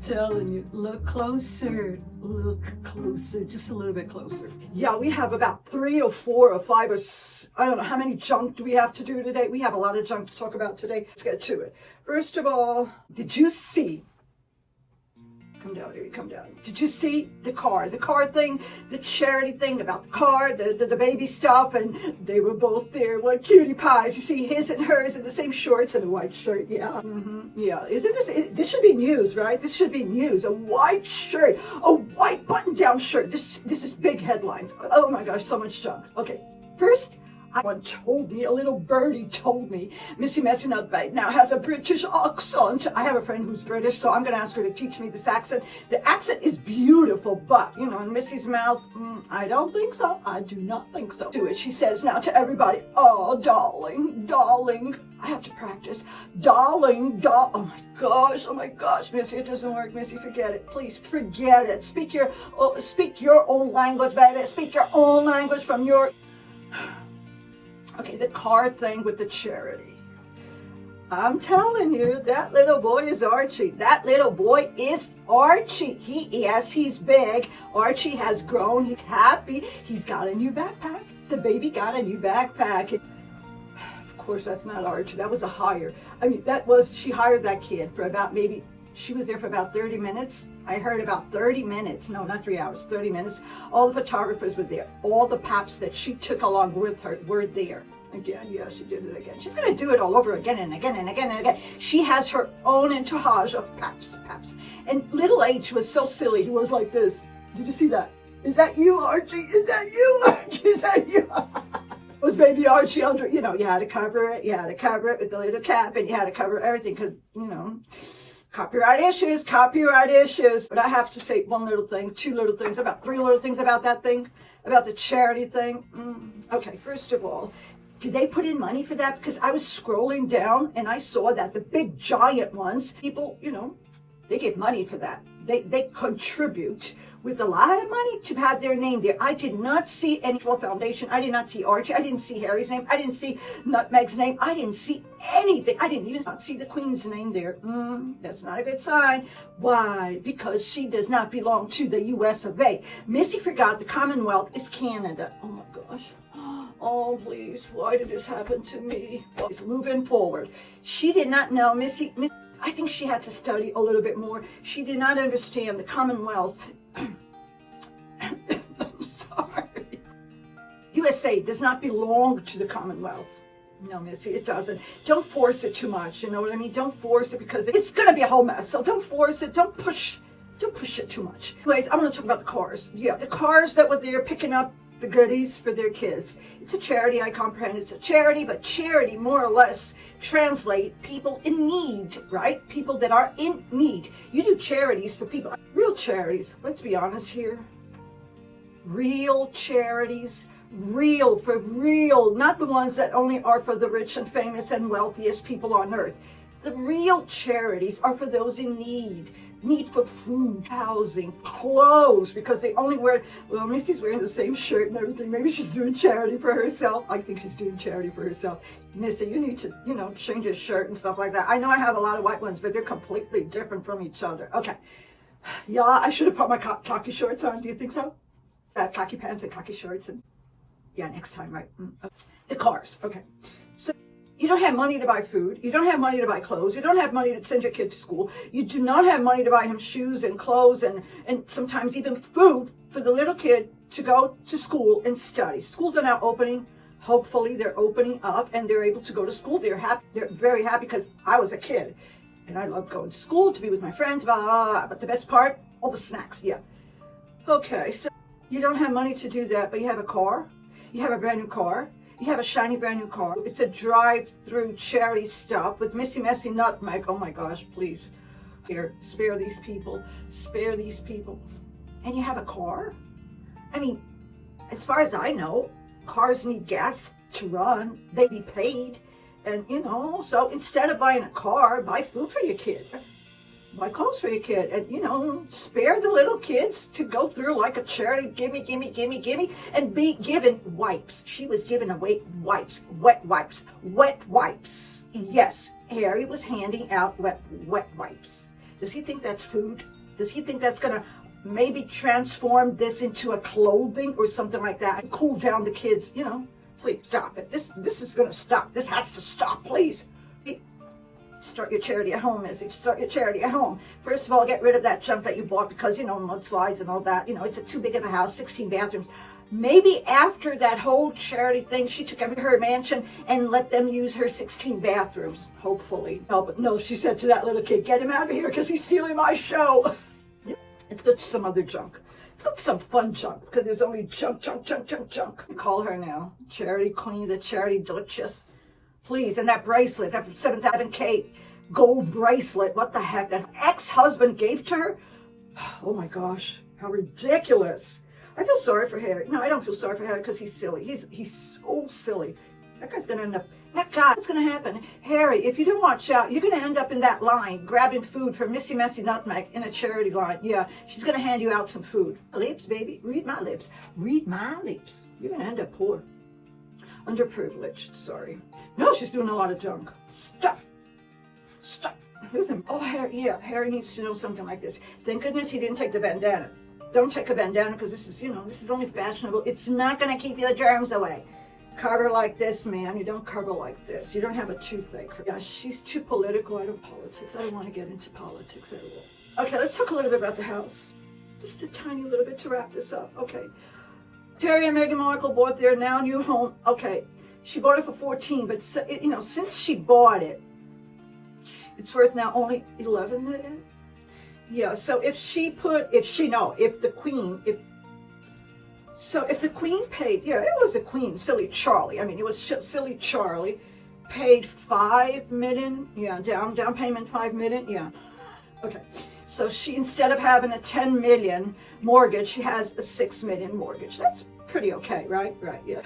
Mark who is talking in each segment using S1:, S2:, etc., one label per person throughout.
S1: Telling you, look closer, just a little bit closer. Yeah, we have about 3 or 4 or 5 or I don't know how many junk do we have to do today. We have a lot of junk to talk about today. Let's get to it. First of all, did you see? Come down, baby, come down. Did you see the car thing, the charity thing about the car, the baby stuff, and they were both there. What cutie pies. You see his and hers in the same shorts and a white shirt. Yeah. Yeah. This should be news, right? This should be news. A white shirt, a white button-down shirt. This is big headlines. Oh my gosh, so much junk. Okay, first, one told me, a little birdie told me, Missy Nutbag now has a British accent. I have a friend who's British, so I'm going to ask her to teach me this accent. The accent is beautiful, but, you know, in Missy's mouth, I don't think so. I do not think so. To it, she says now to everybody, oh, darling, I have to practice. Darling, oh my gosh, Missy, it doesn't work. Missy, forget it. Please, forget it. Speak your own language, baby. Speak your own language from your... Okay, the card thing with the charity. I'm telling you, that little boy is Archie. That little boy is Archie. Yes, he's big. Archie has grown. He's happy. He's got a new backpack. The baby got a new backpack. Of course, that's not Archie. That was a hire. I mean, she hired that kid for about she was there for about 30 minutes. I heard about 30 minutes. No, not 3 hours, 30 minutes. All the photographers were there. All the paps that she took along with her were there. Again, yeah, she did it again. She's going to do it all over again and again and again and again. She has her own entourage of paps. And little H was so silly. He was like this. Did you see that? Is that you, Archie? Is that you, Archie? Is that you? It was baby Archie under, you know, you had to cover it. You had to cover it with the little cap, and you had to cover everything because, you know, copyright issues. But I have to say one little thing, 2 little things, about 3 little things about that thing, about the charity thing. Okay, first of all, did they put in money for that? Because I was scrolling down and I saw that the big giant ones, people, you know, they give money for that. They contribute with a lot of money to have their name there. I did not see any foundation. I did not see Archie. I didn't see Harry's name. I didn't see Nutmeg's name. I didn't see anything. I didn't even see the Queen's name there. That's not a good sign. Why? Because she does not belong to the US of A. Missy forgot the Commonwealth is Canada. Oh my gosh. Oh, please, why did this happen to me? Please, moving forward. She did not know, Missy, I think she had to study a little bit more. She did not understand the Commonwealth. I'm sorry. USA does not belong to the Commonwealth. No, Missy, it doesn't. Don't force it too much, you know what I mean? Don't force it because it's going to be a whole mess. So don't force it. Don't push it too much. Anyways, I'm going to talk about the cars. Yeah, the cars that were there picking up the goodies for their kids. It's a charity, I comprehend it's a charity, but charity more or less translate people in need, right? People that are in need. You do charities for people, real charities, let's be honest here. Real charities, real, for real, not the ones that only are for the rich and famous and wealthiest people on earth. The real charities are for those in need for food, housing, clothes, because they only wear, well, Missy's wearing the same shirt and everything. Maybe she's doing charity for herself. I think she's doing charity for herself. Missy, you need to, you know, change your shirt and stuff like that. I know I have a lot of white ones, but they're completely different from each other. Okay. Yeah, I should have put my khaki shorts on. Do you think so? Khaki pants and khaki shorts. And yeah, next time, right? Okay. The cars. Okay. So you don't have money to buy food. You don't have money to buy clothes. You don't have money to send your kid to school. You do not have money to buy him shoes and clothes and sometimes even food for the little kid to go to school and study. Schools are now opening. Hopefully they're opening up and they're able to go to school. They're happy. They're very happy because I was a kid and I loved going to school, to be with my friends, blah, blah, blah. But the best part, all the snacks, yeah. Okay, so you don't have money to do that, but you have a car. You have a brand new car. You have a shiny brand new car. It's a drive-through charity stop with Missy Nutmeg. Oh my gosh, please. Here, spare these people. Spare these people. And you have a car? I mean, as far as I know, cars need gas to run. They be paid. And, you know, so instead of buying a car, buy food for your kid. Buy clothes for your kid, and, you know, spare the little kids to go through like a charity, gimme, and be given wipes. She was giving away wipes, wet wipes. Yes, Harry was handing out wet wipes. Does he think that's food? Does he think that's gonna maybe transform this into a clothing or something like that and cool down the kids? You know, please stop it. This is gonna stop. This has to stop, please. Start your charity at home, Missy. Start your charity at home. First of all, get rid of that junk that you bought because, you know, mudslides and all that. You know, it's too big of a house, 16 bathrooms. Maybe after that whole charity thing, she took her mansion and let them use her 16 bathrooms, hopefully. No, but no, she said to that little kid, get him out of here because he's stealing my show. Let's go to some other junk. Let's go to some fun junk because there's only junk. Call her now. Charity Queen, the Charity Duchess. Please, and that bracelet, that 7,000K gold bracelet, what the heck, that ex-husband gave to her? Oh my gosh, how ridiculous. I feel sorry for Harry. No, I don't feel sorry for Harry because he's silly. He's so silly. That guy's going to end up, what's going to happen? Harry, if you don't watch out, you're going to end up in that line grabbing food for Missy Messy Nutmeg in a charity line. Yeah, she's going to hand you out some food. Lips, baby, read my lips. Read my lips. You're going to end up poor. Underprivileged, sorry. No, she's doing a lot of junk. Stop. Oh, Harry needs to know something like this. Thank goodness he didn't take the bandana. Don't take a bandana because this is only fashionable. It's not going to keep the germs away. Cover like this, man. You don't cover like this. You don't have a toothache. Yeah, she's too political. I don't want to get into politics at all. Okay, let's talk a little bit about the house. Just a tiny little bit to wrap this up. Okay. Terry and Meghan Markle bought their now new home. Okay, she bought it for 14, but since she bought it, it's worth now only 11 million. Yeah, so if the Queen paid, yeah, it was a Queen, silly Charlie. I mean, it was silly Charlie, paid 5 million. Yeah, down payment 5 million. Yeah, okay. So she, instead of having a 10 million mortgage, she has a 6 million mortgage. That's pretty okay, right? Right, yeah.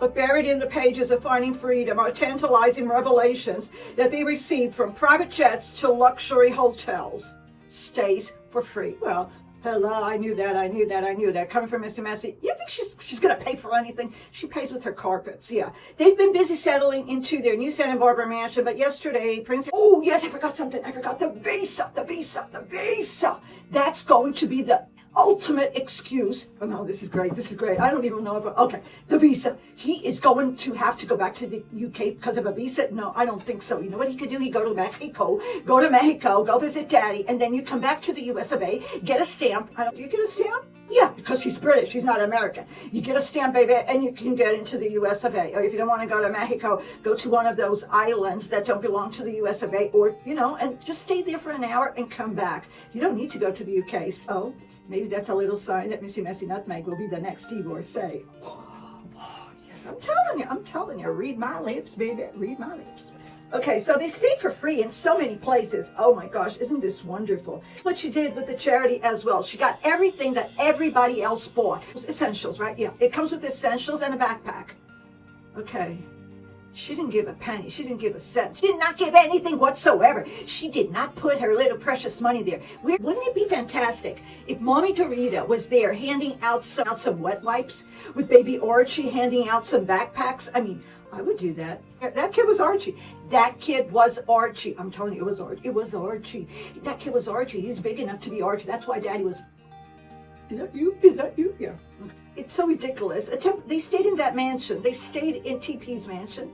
S1: But buried in the pages of Finding Freedom are tantalizing revelations that they received from private jets to luxury hotels. Stays for free. Well, hello, I knew that. Coming from Mr. Messy, you think she's going to pay for anything? She pays with her carpets, yeah. They've been busy settling into their new Santa Barbara mansion, but yesterday, oh, yes, I forgot something. I forgot the visa. That's going to be the ultimate excuse. Oh, no, this is great. I don't even know about, okay, the visa. He is going to have to go back to the UK because of a visa? No, I don't think so. You know what he could do? He'd go to Mexico, go visit Daddy, and then you come back to the US of A, get a stamp. Do you get a stamp? Yeah, because he's British, he's not American. You get a stamp, baby, and you can get into the US of A. Or if you don't want to go to Mexico, go to one of those islands that don't belong to the US of A, or, and just stay there for an hour and come back. You don't need to go to the UK. So maybe that's a little sign that Missy Messy Nutmeg will be the next divorcee. Oh, yes, I'm telling you, read my lips, baby, read my lips. Okay, so they stayed for free in so many places. Oh my gosh, isn't this wonderful? What she did with the charity as well. She got everything that everybody else bought. It was essentials, right? Yeah, it comes with essentials and a backpack. Okay. She didn't give a penny. She didn't give a cent. She did not give anything whatsoever. She did not put her little precious money there. Wouldn't it be fantastic if Mommy Dorita was there handing out some wet wipes, with baby Archie handing out some backpacks? I mean, I would do that. That kid was Archie. I'm telling you, it was Archie. That kid was Archie. He's big enough to be Archie. That's why Daddy was, is that you? Yeah. Okay. It's so ridiculous. They stayed in that mansion. They stayed in TP's mansion.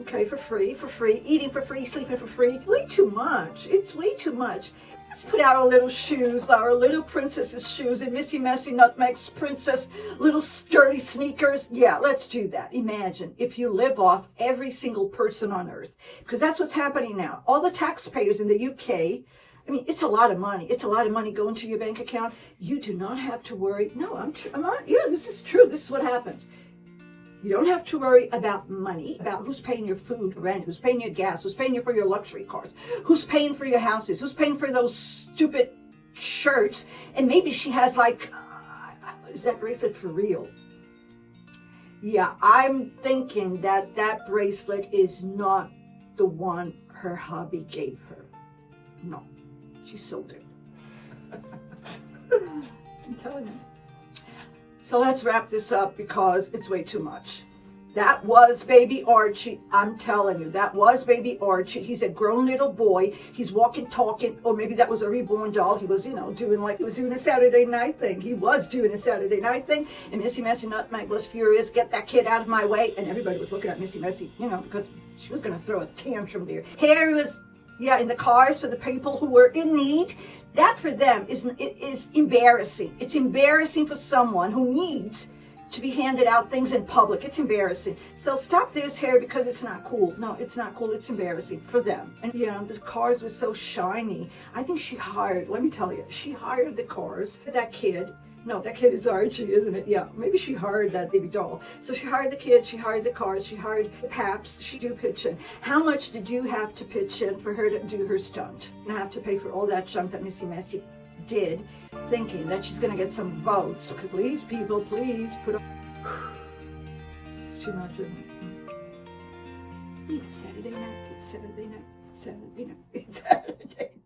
S1: Okay, for free, eating for free, sleeping for free. Way too much. It's way too much. Let's put out our little shoes, our little princess's shoes, and Missy Messy Nutmeg's princess little sturdy sneakers. Yeah, let's do that. Imagine if you live off every single person on earth, because that's what's happening now. All the taxpayers in the UK, I mean, it's a lot of money. It's a lot of money going to your bank account. You do not have to worry. No, I'm not. Yeah, this is true. This is what happens. You don't have to worry about money, about who's paying your food, rent, who's paying your gas, who's paying for your luxury cars, who's paying for your houses, who's paying for those stupid shirts. And maybe she has is that bracelet for real? Yeah, I'm thinking that bracelet is not the one her hubby gave her. No, she sold it. I'm telling you. So let's wrap this up because it's way too much. That was baby Archie. I'm telling you, that was baby Archie. He's a grown little boy. He's walking, talking, or maybe that was a reborn doll. He was, doing a Saturday night thing. He was doing a Saturday night thing. And Missy Messy Nutmeg was furious. Get that kid out of my way. And everybody was looking at Missy Messy, because she was going to throw a tantrum there. Harry was, in the cars for the people who were in need. That for them is embarrassing. It's embarrassing for someone who needs to be handed out things in public. It's embarrassing. So stop this, Harry, because it's not cool. No, it's not cool. It's embarrassing for them. And the cars were so shiny. I think let me tell you, she hired the cars for that kid. No, that kid is Archie, isn't it? Yeah, maybe she hired that baby doll. So she hired the kid, she hired the cars, she hired the paps, she do pitch in. How much did you have to pitch in for her to do her stunt? And have to pay for all that junk that Missy Messy did, thinking that she's going to get some votes. Please, people, please put up. It's too much, isn't it? It's Saturday night. It's Saturday night. It's Saturday night. It's Saturday night.